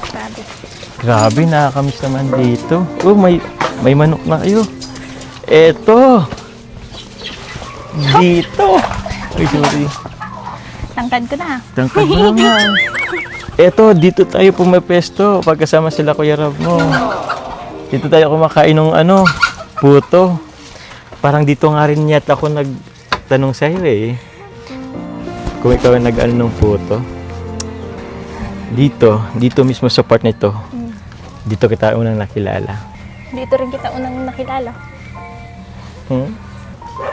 Grabe. Grabe, nakakamiss naman dito. Oh, may manok na kayo. Eto. Dito. Ay, sorry. Tangkad ko na. Tangkad mo naman. Eto, dito tayo pumapesto pagkasama sila Kuya Rob mo. Dito tayo kumakain ng puto. Parang dito nga rin yata ako nagtanong sa'yo eh. Kung ikaw ang nag-ano ng puto. Dito mismo sa part nito. Dito kita unang nakilala. Dito rin kita unang nakilala.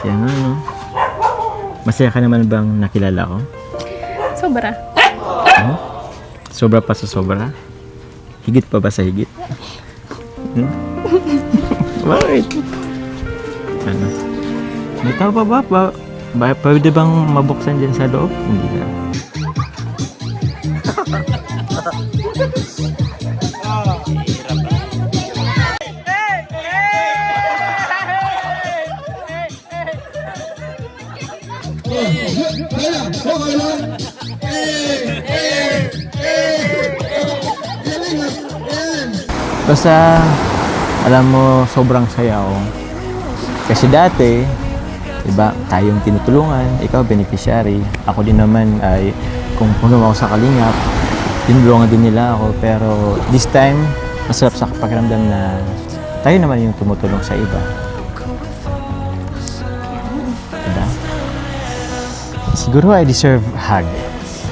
Yan nga, no? Masaya ka naman bang nakilala ko? Sobra. Sobra pa sa sobra? Higit pa ba sa higit? Bakit? Ano? May tao pa ba? Pwede bang mabuksan dyan sa loob? Hindi na. Basta, alam mo, sobrang saya ako. Kasi dati, diba, tayong tinutulungan, ikaw beneficiary. Ako din naman ay, kung puno ako sa kalingap, tinulungan din nila ako. Pero this time, masarap sa pakiramdam na tayo naman yung tumutulong sa iba. Diba? Siguro I deserve hug.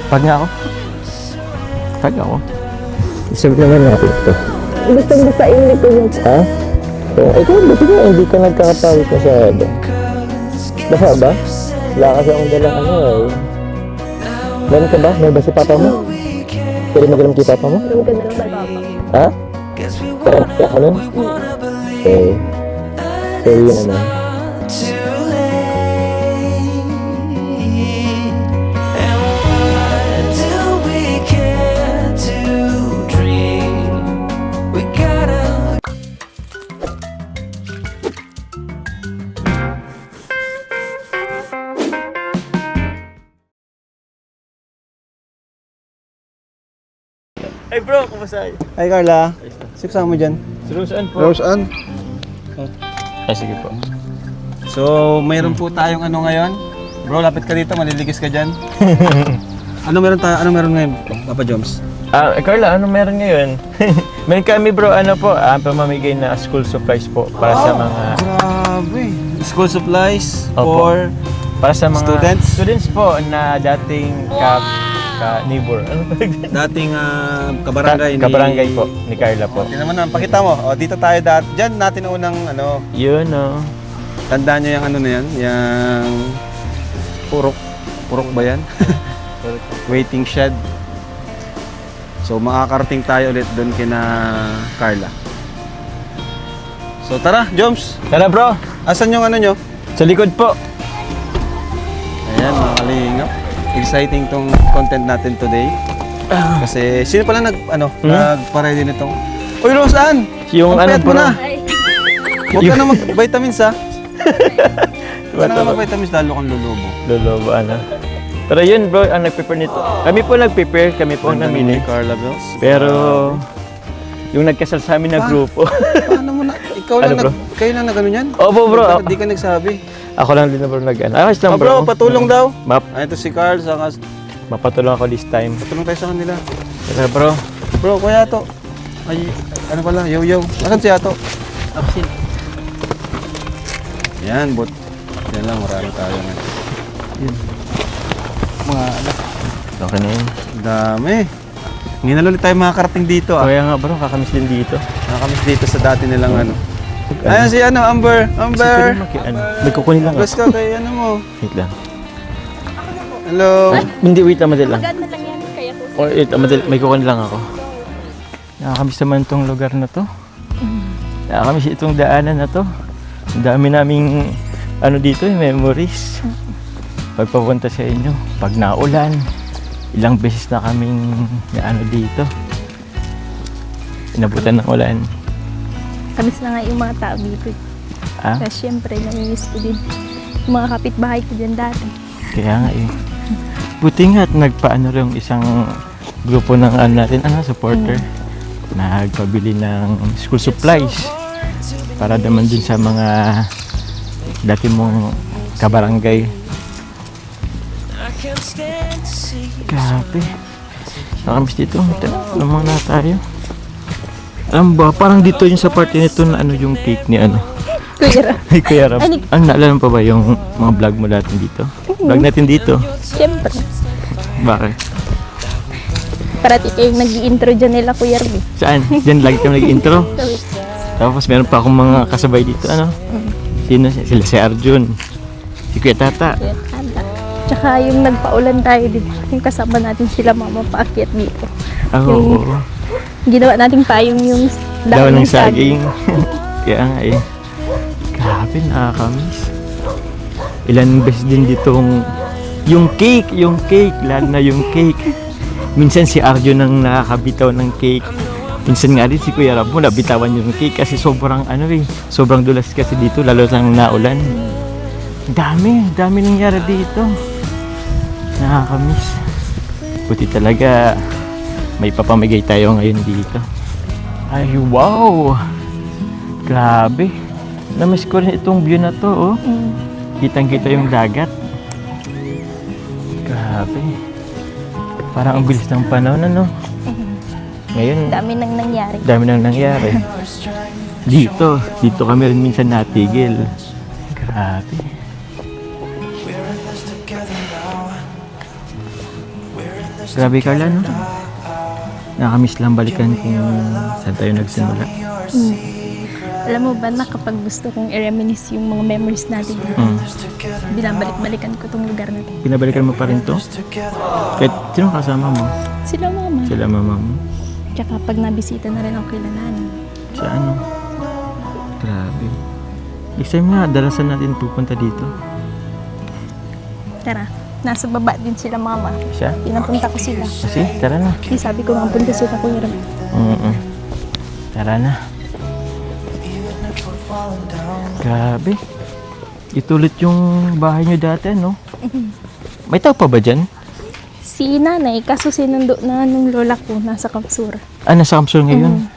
Pag nga ako. Deserve naman natin ito. Gusto sa init ko yun. Ha? Ikaw, buti nga, hindi ka nagkakapawit masyado. Basa ba? Wala kasi akong dalang eh. Meron ka ba? May ba si papa mo? Pwede magalam kay papa mo? Ang ganda ng papa. Ha? Kaya ka nun? Okay. So yun Ay bro, kumusta? Hi Carla, saan mo dyan? Si Roseanne po. Roseanne? Ay, sige po. So, mayroon po tayong ngayon. Bro, lapit ka dito, maliligis ka dyan. Ano meron ngayon, Papa Joms? Carla, ano meron ngayon? Meron kami bro, pamamigay na school supplies po para sa mga... Grabe! School supplies Opo. for... Para sa mga Students? Students po na dating ka-neighbor. Ano ba? Dating kabarangay ni... Kabarangay po, ni Carla po. Tingnan mo naman, pakita mo. O, dito tayo dyan natin unang Yun, tandaan nyo yung na yan, yung... Purok ba yan? Waiting shed. So, makakarating tayo ulit doon kina Carla. So, tara, Joms. Tara bro, Asan yung nyo? sa likod po. Ayan, mga kalingap. Exciting tong content natin today. Kasi, sino pala nagpa-ready nitong... Uy, Roseanne! Yung ang payat mo bro? na! Huwag ka na mag-vitamins, ha? Huwag ka na mag-vitamins, lalo kang lulubo. Lolobo, Pero yun bro, ang nag-prepare nito. Kami po nag-prepare, kami po ang namili. Carla Bells. Pero, yung nagkasal sa amin na grupo. Paano mo na? Ikaw lang bro? Kayo lang nag-ano yan? Opo bro. Hindi ka nagsabi. Ako lang din na bro nag-ano. Ayos lang Bro, patulong daw. Ito si Carl, Mapatulong ako this time. patulong tayo sa kanila. Tara bro. Bro, kuya Ato. Ay, ano pala, yo-yo. Asan si Ato? Absent. Yan, yan lang, marami tayo ngayon. Yan. Mga anak. Okay na yun. Dami. Ngayon na ulit tayo makakarating dito Kaya nga bro, kakamiss din dito. Nakakamiss dito sa dati nilang Ayan si Amber. Amber. May kukunin lang Bless ako. ka kay mo. Wait lang. Hello. Hindi, wait lang, madali lang. Maganda lang yan, kaya to. Wait, madali, may kukunin lang ako. Nakakamiss naman itong lugar na to. Nakakamiss itong daanan na to. Ang dami naming dito, memories. Pagpapunta sa inyo, pag naulan, ilang beses na kaming dito. Inabutan ng ulan. Kamis na nga yung mga tao dito. Kaya syempre, namimiss ko din yung mga kapitbahay ko dyan dati. Kaya nga eh. Buti nga at nagpaano rin isang grupo ng natin, supporter. Nagpabili ng school supplies para naman dun sa mga dati mong kabarangay. Grabe. Nakamiss dito. Alam mo na tayo. Alam ba, parang dito yung sa party nito na yung cake ni Kuya Rab. Ay, Kuya Rab. Naalala mo pa ba yung mga vlog mo natin dito? Vlog natin dito. Siyempre. Bakit? Parati kayong nag-i-intro dyan nila, Kuya Rab. Saan? Diyan lagi kami nag-intro. Tapos meron pa akong mga kasabay dito, Sino? Sila si Arjun. Si Kuya Tata. Kuya Tata. Tsaka yung nagpaulan tayo dito. Yung kasama natin sila mama paakyat dito. Oo. Ginawa nating payong yung Daw ng saging. Kaya nga eh. Grabe, nakakamiss. Ilan beses din ditong yung cake, lalo na yung cake. Minsan si Arjun ang nakakabitaw ng cake. Minsan nga rin si Kuya Rab mo nabitawan yung cake kasi sobrang sobrang dulas kasi dito lalo nang naulan. Dami nangyari dito. Nakakamiss. Buti talaga may papamigay tayo ngayon dito. Ay wow! Grabe. Namiss ko rin itong view na to, Kitang-kita yung dagat. Grabe. Parang ang bilis ng panahon, Ngayon, Dami nang nangyari. dami nang nangyari. Dito kami rin minsan natigil. Grabe. Grabe, Carla, Nakamiss lang balikan kung saan tayo nagsimula. Alam mo ba na kapag gusto kong i-reminisce yung mga memories natin dito, binabalik-balikan ko tong lugar na to. Pinabalikan mo pa rin to? Kahit sino kasama mo? Sila mama. Sila mama mo? Tsaka pag nabisita na rin ako kila nanay. Sa Grabe. Next time nga, dalasan natin pupunta dito. Tara, nasa baba din sila mama. Siya? Pinapunta ko sila. Kasi, tara na. Di sabi ko nga punta sila Kuya Rab. Tara na. Grabe. Itulit yung bahay nyo dati, May tao pa ba dyan? Si nanay, kaso sinundo na nung lola ko nasa Kapsura. Nasa Kamsur ngayon?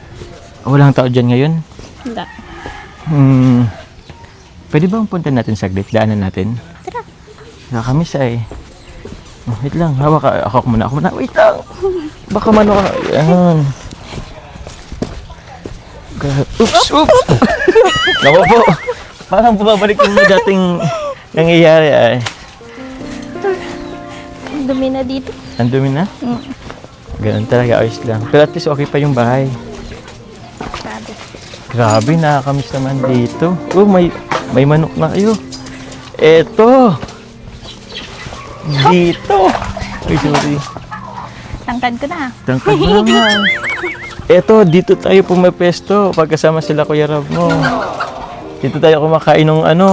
Walang tao dyan ngayon? Wala. Pwede bang punta natin saglit? Daanan natin? Tara. Nakakamiss ay. Wait lang. Hawak ka. Ako muna. Wait lang. Baka mano ka. Yan. Oops! Naku po. Parang bumabalik yung dating nangyayari ay. Ang dumi na dito. Ang dumi na? Ganun talaga. Ayos lang. Pero at least okay pa yung bahay. Sabi. Grabe, nakakamiss naman dito. May manok na kayo. Eto. Dito. Ay, sorry. Tangkad ko na. Tangkad mo naman. Eto, dito tayo pumapesto pagkasama sila Kuya Rab mo. Dito tayo kumakain ng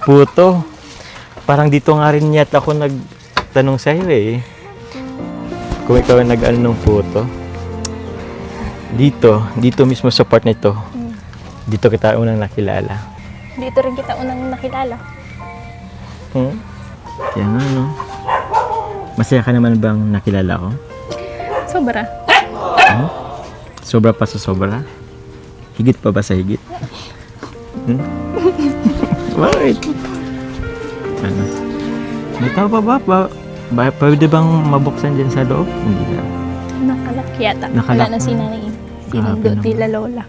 puto. Parang dito nga rin yata ako nagtanong sa'yo kung ikaw ang nag-ano ng puto. Dito mismo sa part nito. Dito kita unang nakilala. Dito rin kita unang nakilala. Kaya nga, Masaya ka naman bang nakilala ko? Sobra. Sobra pa sa sobra? Higit pa ba sa higit? Bakit? May tao pa ba? Pwede bang mabuksan dyan sa loob? Hindi na. Nakalak yata. Nakalak Wala na si nanay. Sinundo naman. nila lola.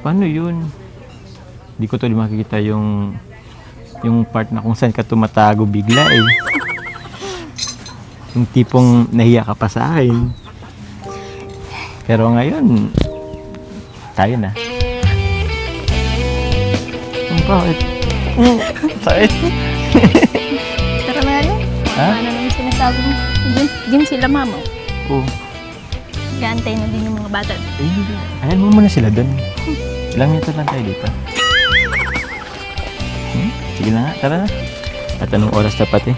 Paano yun? Hindi ko tuloy makikita yung part na kung saan ka tumatago bigla Yung tipong nahiya ka pa sa akin. Pero ngayon, tayo na. Bakit? Bakit? Tara na rin. Ano naman sinasabi mo? Diyan sila mama. Oo. Gaantay na din yung mga bata. Ayan mo muna sila doon. Ilang minuto lang tayo dito. Sige na nga, tara na. At anong oras dapat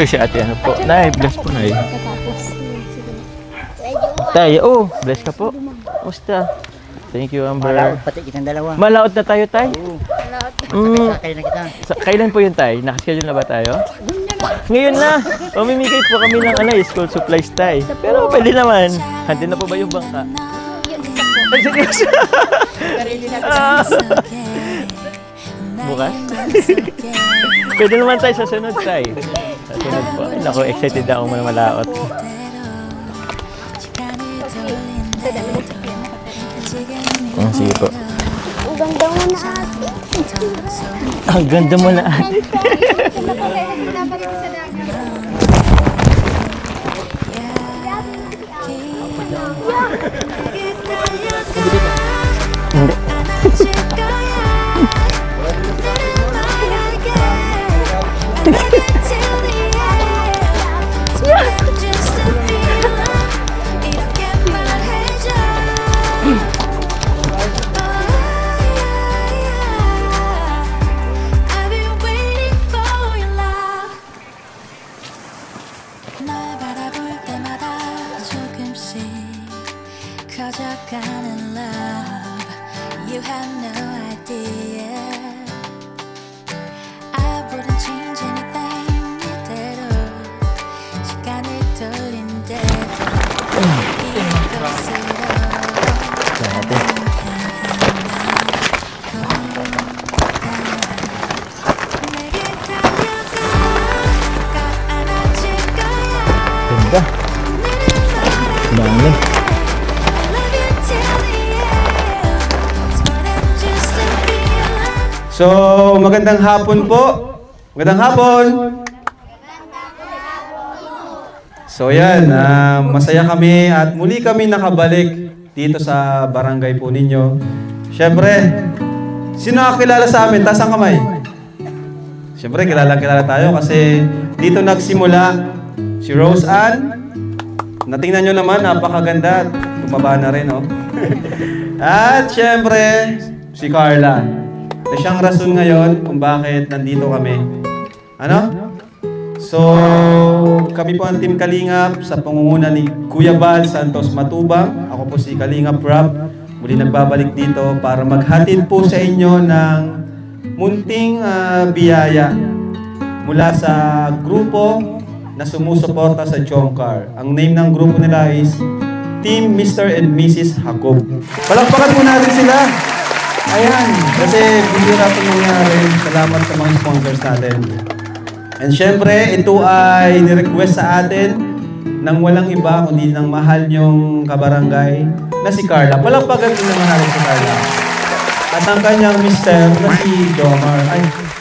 si ate, po? Nay, bless po, Nay. Tapos, Tay, bless ka po. Musta? Thank you, Amber. Malaot pati kitang dalawa. Malaot na tayo, Tay? Oo. lahat. Sakay na kita. Kailan po yun, Tay? Nakaschedule na ba tayo? Doon na Ngayon na, mamimigay po kami ng school supplies tayo. Pero pwede naman. Handi na po ba yung bangka? Yun, isa po. Ay, seryoso? Bukas? Pwede naman tayo sa sunod tayo. Sa sunod po. Naku, excited ako malaot. Sige po. Ang ganda mo na ate. Ang ganda mo na ate. Hindi. 커져가는 love, you have no idea. I wouldn't change anything 이대로 시간을 돌린대도 이곳으로 내게 달려가 꼭 안아줄 거야. Ganda. Dami. So, magandang hapon po. Magandang hapon. So, yan. Masaya kami at muli kami nakabalik dito sa barangay po ninyo. Siyempre, sino nakakilala sa amin? Taas ang kamay. Siyempre, kilala tayo kasi dito nagsimula si Rose Ann. Natingnan nyo naman, napakaganda. Tumaba na rin, oh. At siyempre, si Carla. Na siyang rason ngayon kung bakit nandito kami. Ano? So, kami po ang Team Kalingap sa pangunguna ni Kuya Bal Santos Matubang. Ako po si Kalingap Rob. Muli nagbabalik dito para maghatid po sa inyo ng munting biyaya mula sa grupo na sumusuporta sa Jomcar. Ang name ng grupo nila is Team Mr. and Mrs. Jacob. Palakpakan po natin sila. Ayan, kasi bihira po nangyari. Salamat sa mga sponsors natin. And syempre, ito ay nirequest sa atin ng walang iba, kundi ng mahal niyong kabarangay na si Carla. Palakpakan din naman natin si Carla. At ang kanyang mister na si Jomar.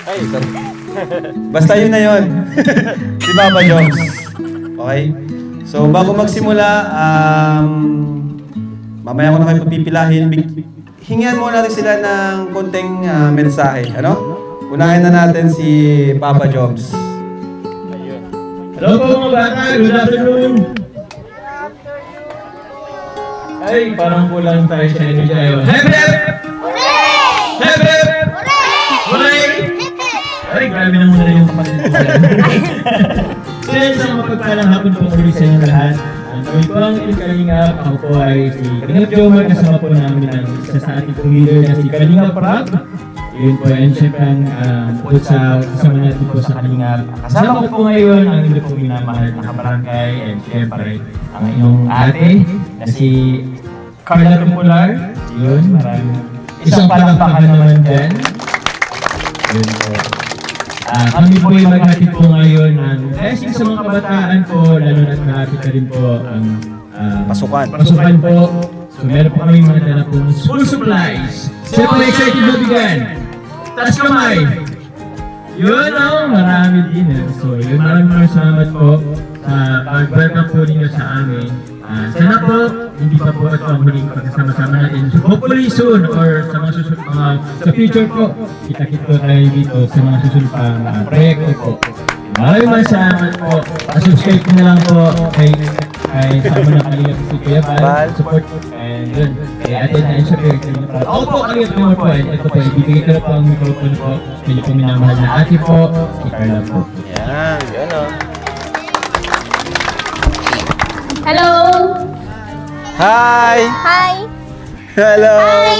Ay, sorry. Basta yun na yun. Si Papa Joms. Okay? So, bago magsimula, mamaya ko na kayo papipilahin. Hingihan muna natin sila ng konting mensahe. Ano? Unahin na natin si Papa Joms. Hello po mga bata, good afternoon. Ay, parang kulang tayo sa energy ayon. Hep hep! Hep hep! Hooray! Ay, grabe na muna yung kapatid ko. So yan, sa mapagpalang hapon po muli sa inyo lahat. Kami po ang Kalingap. Ako po ay si Kalingap Jomar. Kasama po namin ang isa sa ating pong leader na si Kalingap Rob. Yun po, and syempre bukod sa kasama natin po sa Kalingap. Kasama ko po ngayon ang hindi po minamahal na kabarangay, and syempre ang inyong ate na si Carla Tumular. Yun, maraming isang palakpakan naman dyan. Yun po. Kami po ay maghatid po ngayon ng blessing sa mga kabataan po, lalo na malapit na rin po ang Pasukan. pasukan po. So meron po kami mga dala po school supplies. Sino po excited na bigyan? Taas kamay! Yun marami din. So yun, maraming salamat po sa pag-welcome po ninyo sa amin. Sana po, hindi pa po ito ang huling pagkasama-sama natin. So hopefully soon, or sa mga susunod, sa future po, kita-kit po tayo dito sa mga susunod pang proyekto po. Maraming salamat po. Subscribe ko na lang po kay sama na Kalingap si Kuya Bal, support po. And yun, kay Ate na syempre, ako po, Kalingap naman po. And ito po, ibibigay ko na po ang microphone po. Pili po minamahal na ate po, si Carla po. Yan, yun o. Hello! Hi! Hi! Hello! Hi!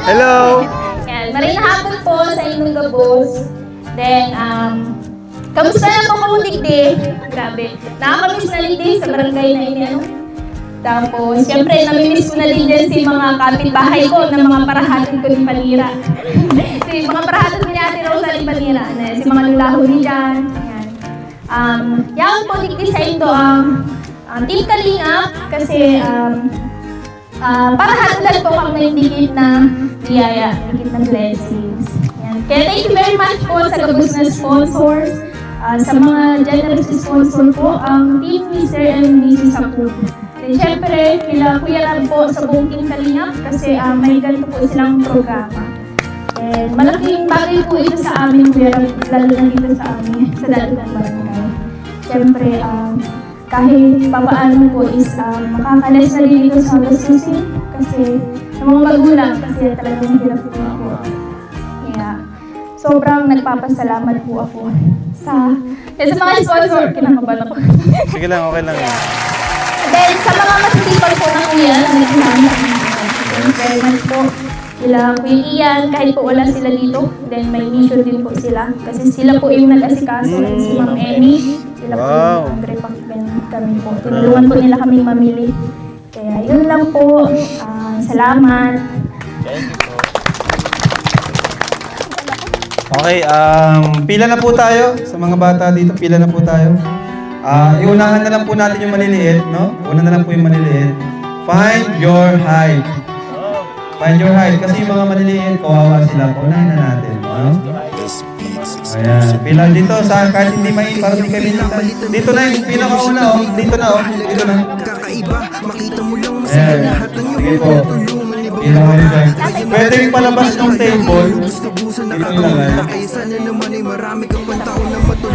Hello! Yan, maraming hapon po sa inyong gabos. Then, Kamusta na po kamo digdi? Grabe. Nakakamiss na digdi sa barangay na ini ano. Tapos, siyempre, namimiss ko na din dyan si mga kapitbahay ko na mga parahatan ko ni Panira. Si mga parahatan ni Ate Rosa ni Panira. Si mga lulaho ni dyan. Yan po digdi sa ito Team Kalingap kasi parahatan po kami ng dikit na biyaya, dikit na blessings. Yan. Kaya thank you very much po sa gabos na sponsors. Sa mga generous sponsor po, ang Team Mr. and Mrs. Approve. Then syempre, kila Kuya Rab po sa buong Team Kalingap kasi may ganito po silang programa. And malaking bagay po ito sa amin, Kuya Rab, lalo na dito sa amin, sa Dalugan Barangay. Syempre, kahit papaano po is makakalas na din ito sa gastusin kasi sa mga magulang kasi talagang hirap po ako. Yeah. Sobrang nagpapasalamat po ako sa mga sponsor, kinakabahan ako. Sige lang, okay lang. Then, sa mga masisipag po na kuya, nagkasama very much po. Sila Kuya Ian, kahit po wala sila dito, then may mission din po sila. Kasi sila po yung nag-asikaso, si Ma'am Amy. Sila po yung nag-repack kami po. Tinulungan po nila kami mamili. Kaya yun lang po. Salamat. Okay, pila na po tayo sa mga bata dito. Pila na po tayo. Iunahan na lang po natin yung maliliit, no? Una na lang po yung maliliit. Find your height. Find your height. Kasi yung mga maliliit, kawawa sila. Paunahin na natin, no? Ayan. Pila dito sa kahit hindi para hindi kayo dito na yung pinakauna, oh. Dito na, oh. Dito na. Ayan. Sige po. Pila kayo dyan. Pwede yung palabas ng table. Dito lang,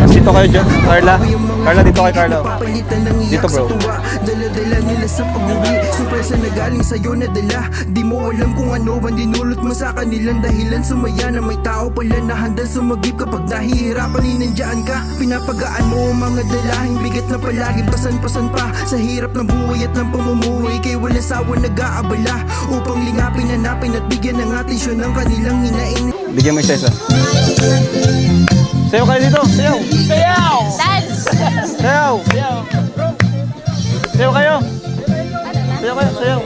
dito kayo dyan. Carla. Carla, dito kayo, Carla. Dito, bro. Dala-dala nila sa pag-uwi. Surpresa na galing sa'yo na dala. Di mo alam kung ano ang dinulot mo sa kanilang dahilan. Sumaya na may tao pala na handang sumagip kapag nahihirapan nandiyan ka. Pinapagaan mo ang mga dalahing bigat na palagi pasan-pasan pa. Sa hirap ng buhay at ng pamumuhay kay wala sawa nag-aabala. Upang lingapin, hanapin at bigyan ng atensyon ng kanilang hinain. Bigyan mo isa-isa. Sayaw kayo dito. Sayaw. Sayaw. Dance! Sayaw. Sayaw kayo. Sayaw kayo. Sayaw.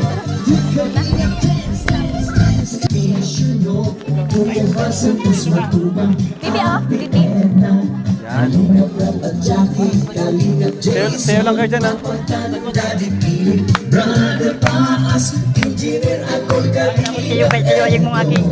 Bibi, Bibi. Yan. Sayaw lang kayo dyan, ha? Sayaw yung mga aking.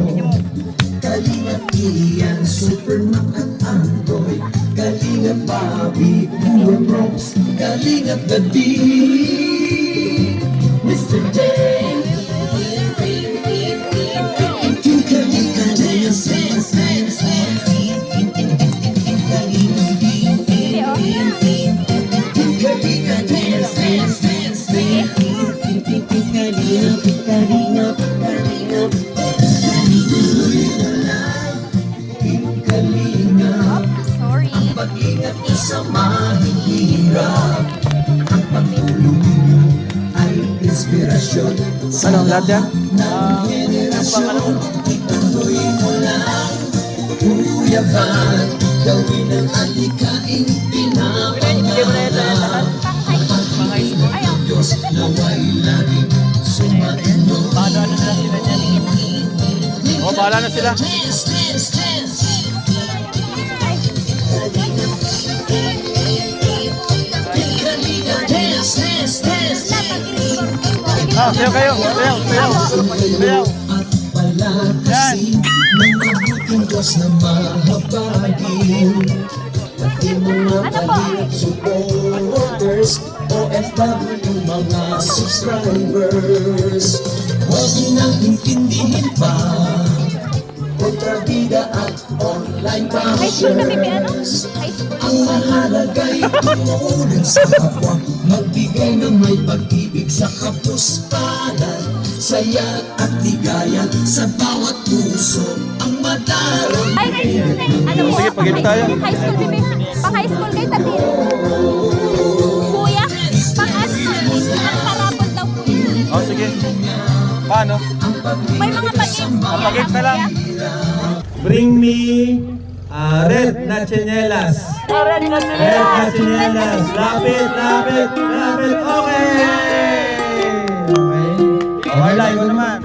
Anong lahat yan? Bahala na sila. Sayaw kayo. Sayaw. Sayaw. Yan. Ano po? Supporters, OFW, mga subscribers, huwag nang intindihin pa kontrabida at online High school kami, ano? bashers. High school. Ang mahalaga'y tumulong sa kapwa, magbigay ng may pag-ibig sa kapuspalan, saya at ligaya sa bawat puso ang madalang. Ay, high school na. Ano po? Sige, pag-ibig tayo. High school, Bibi. Pang-high school kayo, tatin. Kuya, pang-high school. Ang parapon daw po yun. Oh, sige. Paano? May mga pag-games. Pag-games na lang. Bring me Red na tsinelas. Red na tsinelas. Lapit, lapit, lapit. Okay! Okay. Okay lang, ikaw naman.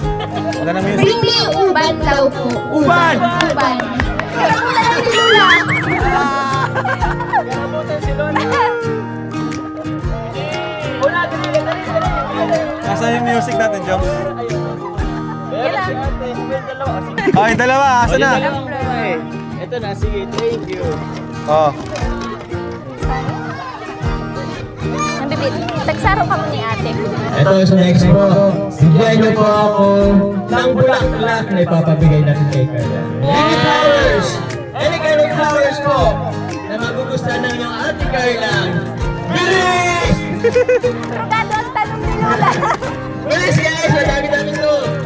Wala na music. Hindi, uban daw po. Uban! Uban. Pero wala na si Lula. Nasa yung music natin, Jom? Kailan? Okay, dalawa. Asa na? Ito na, sige, thank you. Oh. Nabibit. Tagsaro ka mo ni ate. Ito sa next po. Bigyan niyo po ako ng bulaklak na ipapabigay natin kay Carla. Any flowers! Any kind of flowers po na magugustuhan ng iyong ate Carla. Bilis! Trugado ang tanong ni Lula. Bilis guys! Madami-dami to.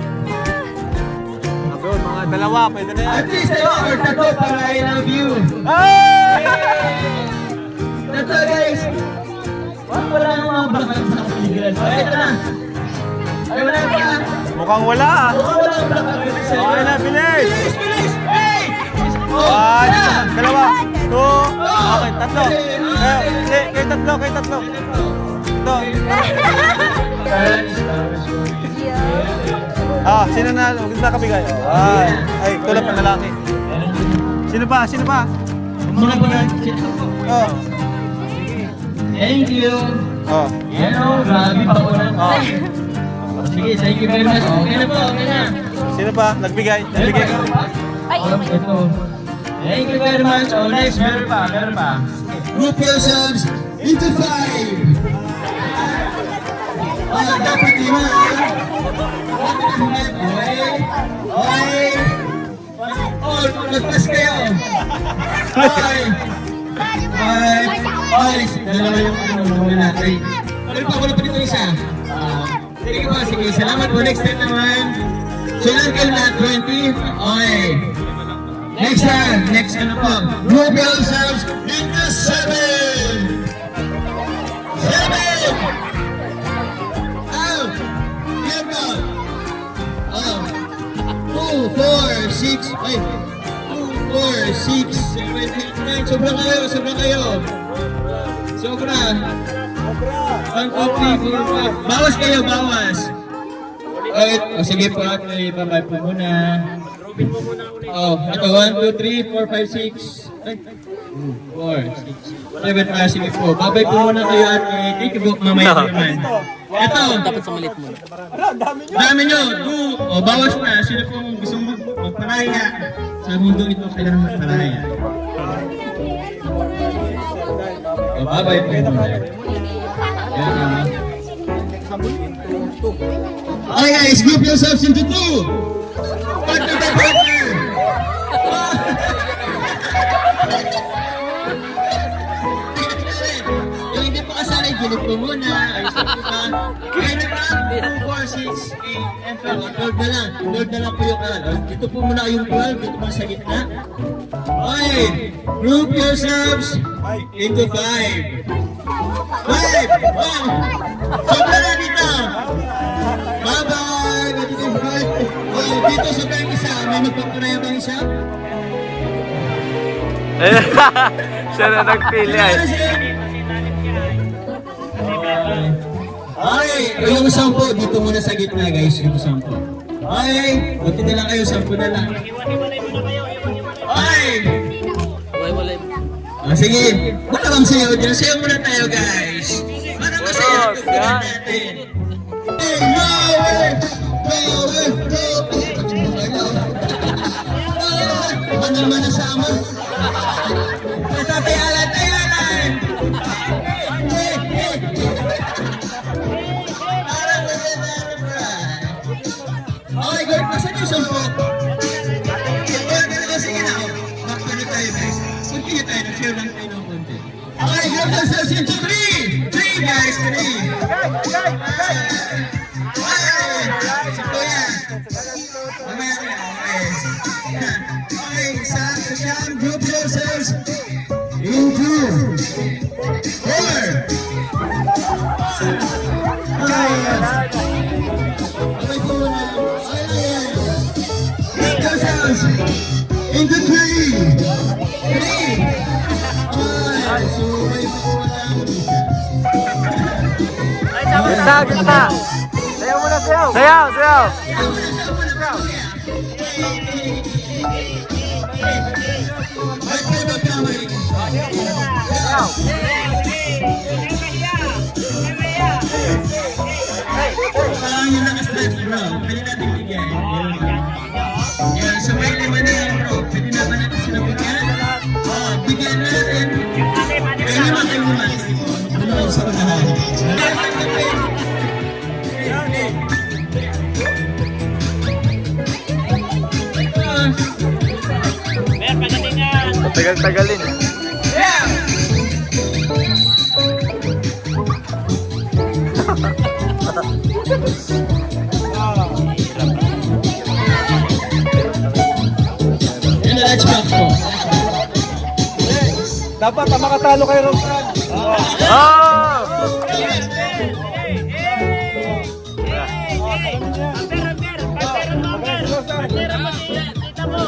Doon, mga dalawa. Pwede na yan. At least I or tato para I love you. Tato guys! Wala nang mga bulaklak sa kapiligiran. Okay, ito na. Ay, wala pa. Mukhang wala. Wala ang bulaklak. Okay na, bilis. Bilis! Bilis! Hey! One, dalawa, two, okay, tatlo. Kayo tatlo, kayo tatlo. Ito. Sino na nakabigay? Ay, tulad pa na lalaki. Sino pa? Sino pa? Muna po yan. Oh. Thank you. Oh. Yan o, grabe pa po na. Oh. Sige, thank you very much. Okay na po, okay na. Sino pa? Nagbigay? Nagbigay ka? Ay, Ito. Thank you very much. Oh, next, meron pa, meron pa. Group yourselves into 5. Dapat 5. Okay. Oh, nagpas kayo. 5. Dalawa yung muna natin. Ano pa dito isa? Sige po, sige. Salamat po. Next time naman. So, lang na 20. Okay. Next time. Next ano po. Group yourselves into 7. 7. Out. Yan po. 2, 4, 6. Ay. 2, 4, 6, 7, 8, 9. Sobra kayo, sobra kayo. Sobra. 1, 2, 3, 4, 5. Bawas kayo, bawas. Okay, sige po at may babay po muna. Ito, 1, 2, 3, 4, 5, 6. 4, 6, 7, sige po. Babay po muna kayo at thank you po mamaya naman. Ito. Dapat sumalit mo. Dami nyo. Bawas na. Sino pong gusto magparaya? Sa mundo ito kailangan magparaya. Babay po muna. Okay guys, group yourselves into 2. Partner by partner. Yung hindi pa kasali, gilip ko muna. Ayos na po ba? Kaya na ba? 2, 4, 6, 8, and 12. 12 na lang. 12 na lang po yung kalan. Dito po muna yung 12. Dito po sa gitna. Okay. Group yourselves into 5. 5! Wow! Sobra na dito! Bye-bye! Dito yung 5. Oh, dito sa tayong isa. May magpaparaya bang isa? Siya na nagpili ay. Okay, yung 10 dito muna sa gitna guys, yung 10. Okay, buti na lang kayo, 10 na lang. Okay! Sige, wala bang sayaw dyan? Sayaw muna tayo guys. Para masaya ang pagkakas natin. Hey, power! Power! Ano naman nasama? Tatay Alan! Tatay Alan! Okay, good. Masan yung sumpok? Sige na. Magpano tayo guys. Continue tayo. Share lang tayo ng konti. Okay, group yourselves into 3. 3 guys, 3. Ito yan. Mamaya na. Okay, Sam, group yourselves into 4. Okay po muna. Group yourselves In the three. Alright, so may Ganda, ganda! Sayaw mo na, sayaw! Sayaw, sayaw! Parang yung naka-stretch bro, pwede natin bigyan. Yan, so may lima na yan bro, pwede na ba natin sila bigyan? Oo, bigyan natin. May lima kayo naman. Ano na sa pagkahan? Tagal-tagalin. Yan na, let's back po. Dapat makatalo kayo ron. Oh!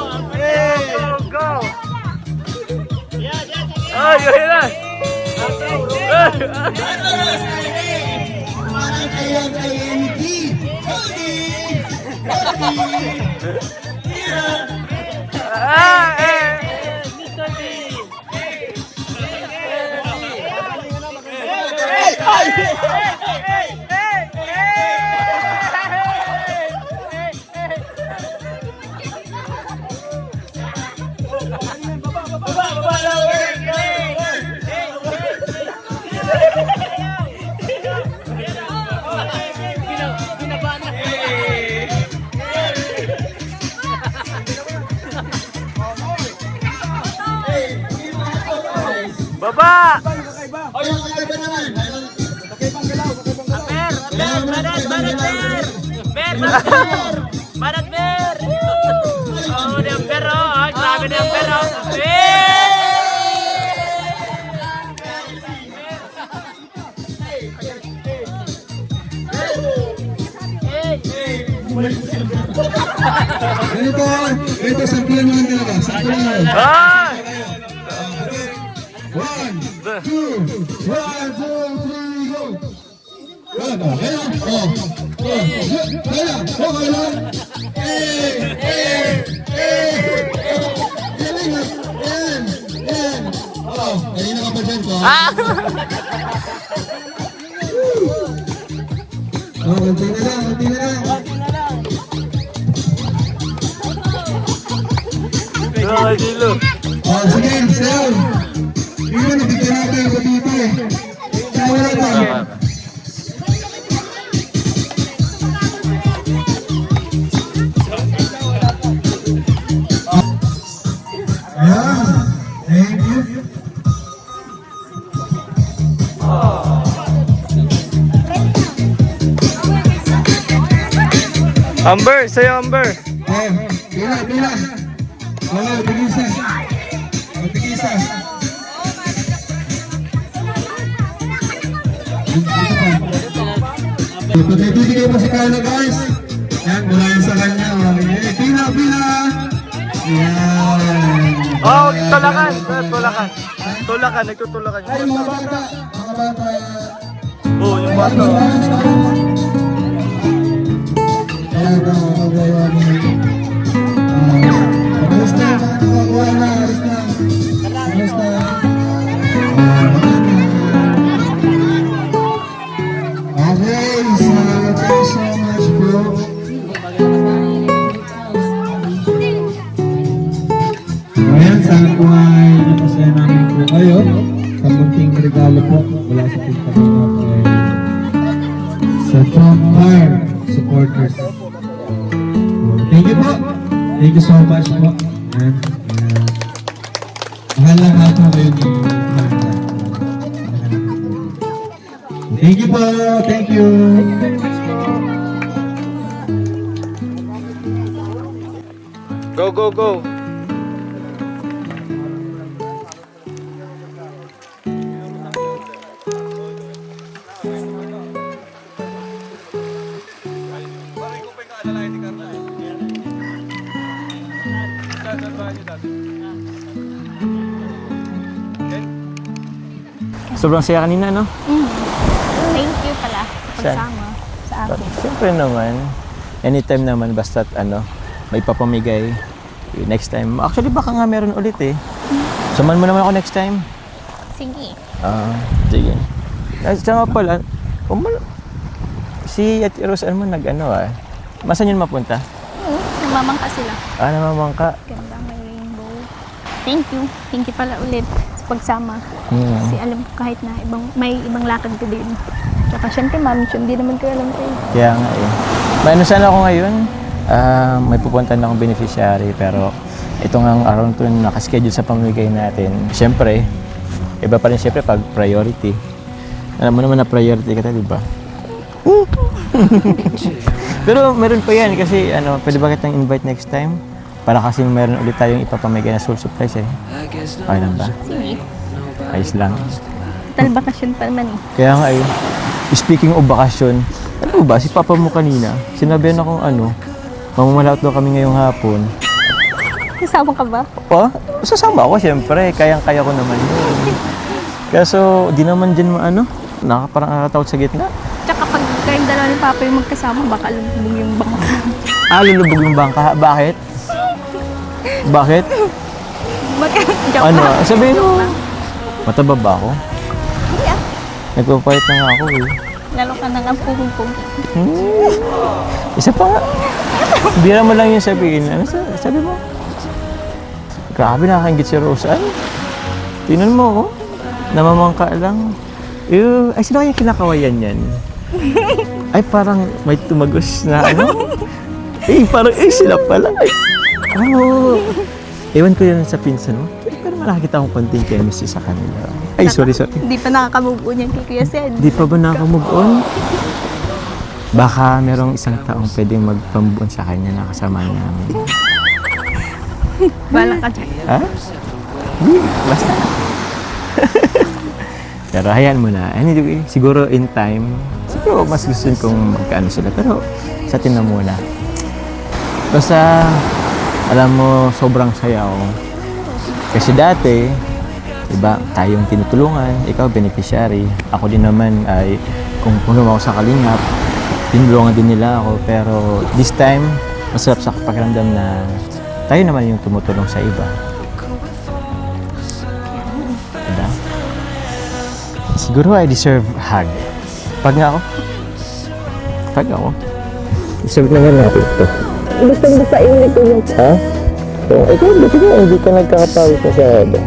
Go, go! Ay, yun na! Parang kayo ang INT. Ah, eh! Baba! O, yung kakaiba naman. Ganito, sampulan naman talaga. Sampulan naman. Ay! 1, 2, 3, go! Kaya ba? Kaya? Kaya? Okay lang? Yan! Kanina ka pa dyan ko. Kunti na lang. Ay, Dilo. Sige, sayaw. Hindi mo nabigyan natin yung dito eh. Sayaw na ito. Ayan. Thank you. Amber, sa'yo Amber. Pila. Wala, tigisa. Tigisa. Pagkibigay mo si Carlo guys. Yan, mula yan sa kanya. Pila. Yan. Oh, tulakan. Nagtutulakan Ay, yung mga bata. bata. Oh, yung bata. Ayan, makagawa mo. Alis na, makagawa na. Alis na. Okay, so thank you so much, bro. Ayan, sana po ay napasaya namin po kayo sa munting regalo po mula sa Team Kalingap sa Trump Fire supporters. Thank you po. Thank you so much po. And mahal lang ako kayo ni Magda. Thank you po. Thank you. Go. Sobrang saya kanina, no? Thank you pala sa Saan? pagsama sa akin. Siyempre naman, anytime naman, basta't may papamigay. Next time, actually baka nga meron ulit eh. Samahan mo naman ako next time. Sige. Sige. Saka pala, si Ate Rose, mo masan yun mapunta? Namamangka sila. Namamangka. Ganda, may rainbow. Thank you. Thank you pala ulit sa pagsama. Hmm. Kasi alam ko kahit na may ibang lakad ka din. Tsaka syempre, mamisyon, hindi naman ko alam kayo. Kaya nga eh. May sana ako ngayon. May pupuntahan akong beneficiary pero ito nga ang araw to nakaschedule sa pamimigay natin. Siyempre, iba pa rin siyempre pag priority. Alam mo naman na priority ka, di ba? Pero meron pa yan kasi pwede ba kitang invite next time? Para kasi meron ulit tayong ipapamigay na school supplies eh. Okay lang ba? Sige. Ayos lang. Tal bakasyon pa naman eh. Kaya nga eh, speaking of bakasyon, ano ba, si Papa mo kanina, sinabihan akong mamamalaot daw kami ngayong hapon. Kasama ka ba? Sasama ako syempre, kayang-kaya ko naman yun. Kaso, di naman dyan parang nakataot sa gitna. Tsaka pag kayong dalawa ni Papa yung magkasama, baka lumubog yung bangka. Lulubog yung bangka. Bakit? Bakit? Sabihin mo, mataba ba ako? Hindi ah. Nagpapalit na nga ako eh. Lalo ka na nga pumipong. Isa pa nga. Bira mo lang yung sabihin. Ano sabi mo? Grabe, nakakaingit si Rose. Tingnan mo, oh. Namamangka lang. Ay, sino kaya kinakawayan yan? Ay, parang may tumagos na parang, sila pala. Ewan ko yan sa pinsan mo. Pero nakakita akong konting chemistry sa kanila. Ay, sorry. Hindi pa nakaka-move on yan kay Kuya Sed. Di pa ba nakaka-move on? Baka merong isang taong pwedeng mag-move on sa kanya na kasama namin. Bala ka dyan. Ha? Hindi, basta. Pero hayaan mo na. Anyway, siguro in time, siguro mas gusto kong magkaano sila. Pero sa atin na muna. Basta, alam mo, sobrang saya ako. Kasi dati, diba, tayong tinutulungan, ikaw beneficiary. Ako din naman ay, kung puno ako sa Kalingap, tinulungan din nila ako. Pero this time, masarap sa pakiramdam na tayo naman yung tumutulong sa iba. Diba? Siguro I deserve hug. Pag nga ako. Deserve naman natin ito. Gusto sa inyo ko yung... Ha? Ikaw, buti ka, hindi ka nagkakapawis masyado.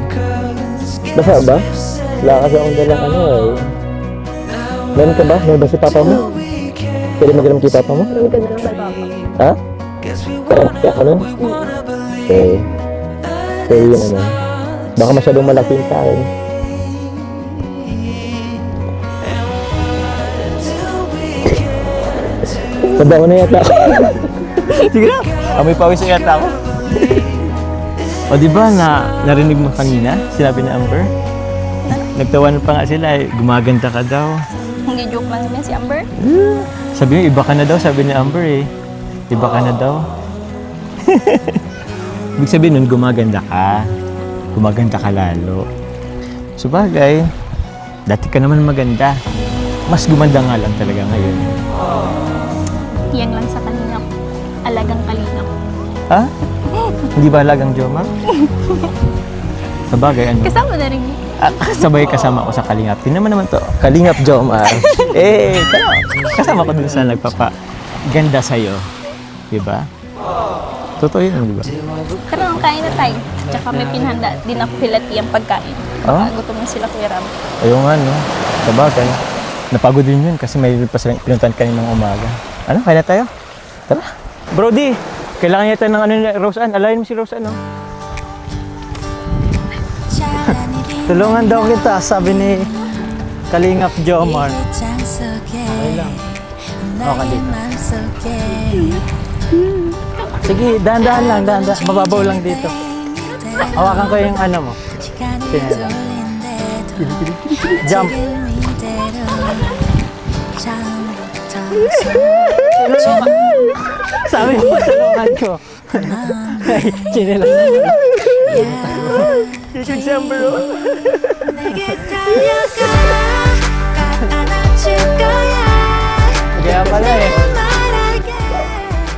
Basa ba? Wala kasi akong dalang Meron ka ba? May ba si Papa mo? Pwede mag-alam kay Papa mo? Hindi ka na lang kay Papa. Ha? Kaya ka nun? Okay. Pero yun baka masyadong malaking sa akin. Tanda ko na yata ako. Sige na. Amoy pawis na yata ako. O diba narinig mo kanina? Sinabi ni Amber? Nagtawanan pa nga sila gumaganda ka daw. Hindi joke lang naman si Amber. Sabi niyo, iba ka na daw, sabi ni Amber eh. Iba ka na daw. Ibig sabihin nun, gumaganda ka. Gumaganda ka lalo. Sabagay, dati ka naman maganda. Mas gumanda nga lang talaga ngayon. Yan lang sa Kalingap. Alagang Kalingap. Ha? Hindi ba halagang Jomar? Sabagay, Kasama na rin. Sabay kasama ko sa Kalingap. Tingnan mo naman to. Kalingap Jomar. Kasama ko dun sa nagpapaganda sa'yo. Diba? Totoo yun, diba? Pero kain na tayo. Tsaka may pinhanda din ako pilati ang pagkain. Baka gutom na sila Kuya Ram. Ayun nga, no? Sabagay. Napagod din yun kasi may pa silang pinuntahan kaninang umaga. Ano? Kaya na tayo? Tara. Brody, kailangan yata ng Rose Ann. Alayin mo si Rose Ann, no? Tulungan daw kita, sabi ni Kalingap Jomar. Okay lang. Okay dito. Sige, dahan-dahan lang, dahan-dahan. Mababaw lang dito. Hawakan ko yung mo. Pinala. Jump. Sabi mo, tulungan ko. Ay, chinelas. December. 내게 달려가 안아줄 거야 Kaya pala eh. 말할게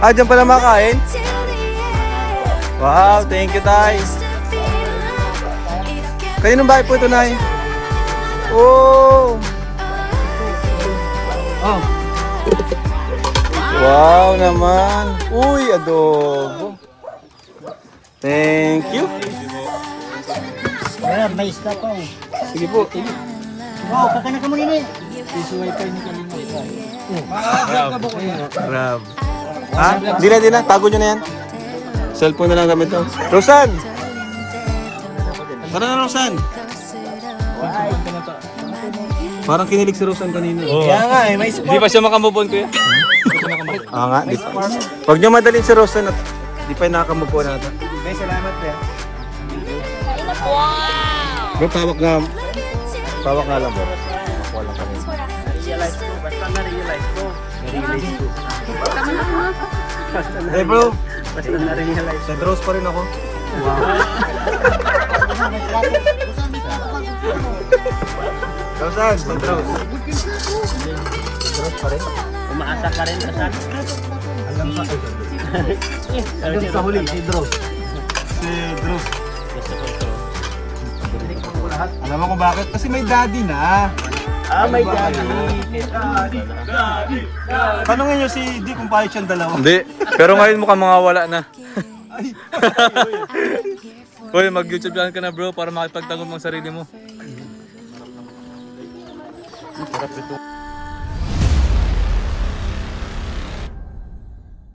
Ah, dyan pala makain? till the end Wow, thank you, Tay. Just to feel love 이렇게 Kaninong bahay po ito, Nay? Oh! Wow naman. Uy, adobo. Thank you. Ayan, may isda pa. Sige po. Wow, kakana ka mo nini. Crab. Ha? Di na. Tago nyo na yan. Cellphone na lang gamit to. Rosan! Tara na, Rosan. Parang kinilig si Rosan kanina. Kaya nga eh, may sport. Hindi pa siya makamubon ko yan. Nga. Huwag nyo madalin si Rosan at di pa yung nakamove po natin. May salamat eh. Bro, pawak nga. Pawak nga lang, bro. Makuha lang kami. Basta na-realize ko. Hey, bro. Basta na-realize. Sa draws pa rin ako. Rosan, sa draws. Draws pa rin. Umaasa ka rin sa san. Hanggang sa huli, si Dross. Si Drew. Alam mo kung bakit? Kasi may daddy na. Ah, may daddy. Tanungin nyo si D kung palit siyang dalawa. Hindi. Pero ngayon mukhang mga wala na. Hoy, mag-YouTube channel ka na bro para makipagtanggol mo ang sarili mo. Sarap ito.